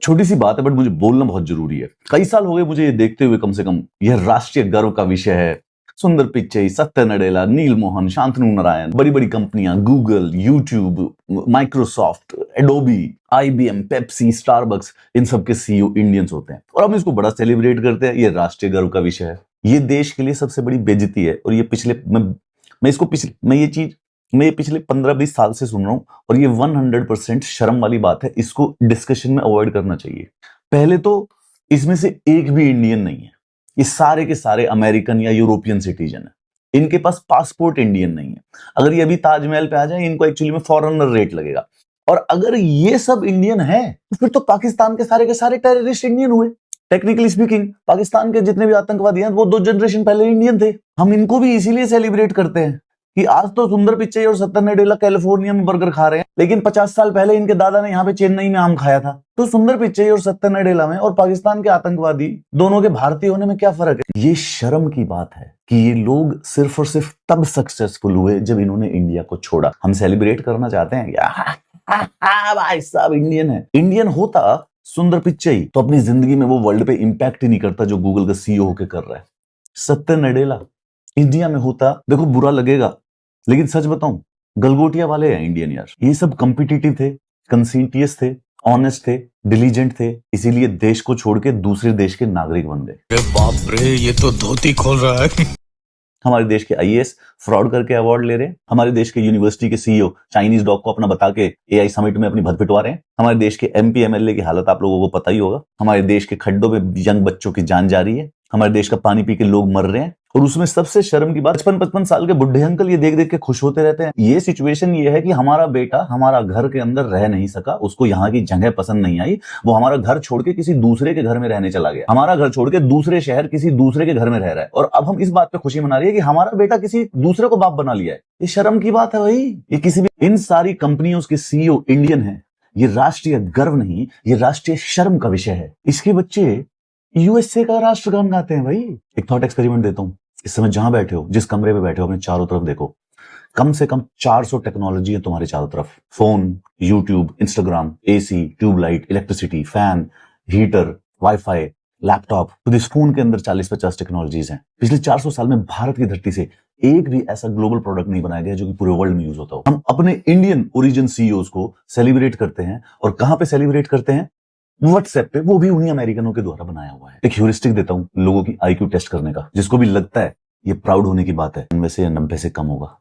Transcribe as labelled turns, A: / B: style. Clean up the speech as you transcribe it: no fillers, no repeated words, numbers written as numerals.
A: छोटी सी बात है बट मुझे बोलना बहुत जरूरी है। कई साल हो गए मुझे ये देखते हुए, कम से कम यह राष्ट्रीय गर्व का विषय है। सुंदर पिच्चई, सत्य नडेला, नील मोहन, शांतनु नारायण, बड़ी बड़ी कंपनियां, Google, YouTube, Microsoft, Adobe, IBM, Pepsi, Starbucks, इन सब के सीईओ इंडियंस होते हैं और हम इसको बड़ा सेलिब्रेट करते हैं। ये राष्ट्रीय गर्व का विषय है। ये देश के लिए सबसे बड़ी बेइज्जती है और ये पिछले 15-20 साल से सुन रहा हूं और ये 100% शर्म वाली बात है। इसको डिस्कशन में अवॉइड करना चाहिए। पहले तो इसमें से एक भी इंडियन नहीं है। ये सारे के सारे अमेरिकन या यूरोपियन सिटीजन है। इनके पास पासपोर्ट इंडियन नहीं है। अगर ये अभी ताजमहल पे आ जाए, इनको एक्चुअली में फॉरेनर रेट लगेगा। और अगर ये सब इंडियन है तो फिर तो पाकिस्तान के सारे टेररिस्ट इंडियन हुए। टेक्निकली स्पीकिंग, पाकिस्तान के जितने भी आतंकवादी हैं वो 2 जनरेशन पहले इंडियन थे। हम इनको भी इसीलिए सेलिब्रेट करते हैं कि आज तो सुंदर पिच्चई और सत्तर नडेला कैलिफोर्निया में बर्गर खा रहे हैं, लेकिन 50 साल पहले इनके दादा ने यहाँ पे चेन्नई में आम खाया था। तो सुंदर पिच्चई और सत्तर नडेला में और पाकिस्तान के आतंकवादी दोनों के भारतीय होने में क्या फर्क है? ये शर्म की बात है कि ये लोग सिर्फ और सिर्फ तब सक्सेसफुल हुए जब इन्होंने इंडिया को छोड़ा। हम सेलिब्रेट करना चाहते हैं भाई साहब इंडियन है। इंडियन होता सुंदर पिच्चई तो अपनी जिंदगी में वो वर्ल्ड पे इंपैक्ट ही नहीं करता जो गूगल का सीईओ होके कर रहा है। सत्तर नडेला इंडिया में होता, देखो बुरा लगेगा लेकिन सच बताऊं, गलगोटिया वाले हैं इंडियन यार। ये सब कॉम्पिटिटिव थे, कंसिंटियस थे, ऑनेस्ट थे, डिलीजेंट थे, इसीलिए देश को छोड़ के दूसरे देश के नागरिक बन गए।
B: बाप रे, ये तो धोती खोल रहा है।
A: हमारे देश के आईएएस फ्रॉड करके अवार्ड ले रहे हैं। हमारे देश के यूनिवर्सिटी के सीईओ चाइनीज डॉग को अपना बता के एआई समिट में अपनी भद पिटवा रहे हैं। हमारे देश के एमपी एमएलए की हालत आप लोगों को पता ही होगा। हमारे देश के खड्डों में यंग बच्चों की जान जा रही है। हमारे देश का पानी पी के लोग मर रहे हैं और उसमें सबसे शर्म की बात, 55 साल के बुढ़े अंकल ये देख देख के खुश होते रहते हैं। ये सिचुएशन ये है कि हमारा बेटा हमारा घर के अंदर रह नहीं सका, उसको यहाँ की जगह पसंद नहीं आई, वो हमारा घर छोड़ के किसी दूसरे के घर में रहने चला गया। हमारा घर छोड़ के दूसरे शहर किसी दूसरे के घर में रह रहा है और अब हम इस बात पे खुशी मना रही है कि हमारा बेटा किसी दूसरे को बाप बना लिया है। ये शर्म की बात है भाई। ये किसी भी, इन सारी कंपनियों के सीईओ इंडियन है। ये राष्ट्रीय गर्व नहीं, ये राष्ट्रीय शर्म का विषय है। इसके बच्चे यूएसए का राष्ट्रगान गाते हैं भाई। एक थॉट एक्सपेरिमेंट देता हूं। इस समय जहां बैठे हो, जिस कमरे में बैठे हो, अपने चारों तरफ देखो। कम से कम 400 टेक्नोलॉजी है तुम्हारे चारों तरफ। Phone, YouTube, Instagram, AC, tubelight, electricity, fan, heater, WiFi, laptop. तो इस फोन के अंदर 40-50 टेक्नोलॉजीज हैं। पिछले 400 साल में भारत की धरती से एक भी ऐसा ग्लोबल प्रोडक्ट नहीं बनाया गया जो कि पूरे वर्ल्ड में यूज होता हो। हम अपने इंडियन ओरिजिन सीईओज को सेलिब्रेट करते हैं और कहां पे सेलिब्रेट करते हैं? व्हाट्सएप पे, वो भी उन्हीं अमेरिकनों के द्वारा बनाया हुआ है। एक ह्यूरिस्टिक देता हूं लोगों की आईक्यू टेस्ट करने का। जिसको भी लगता है ये प्राउड होने की बात है, 90 से या 90 से कम होगा।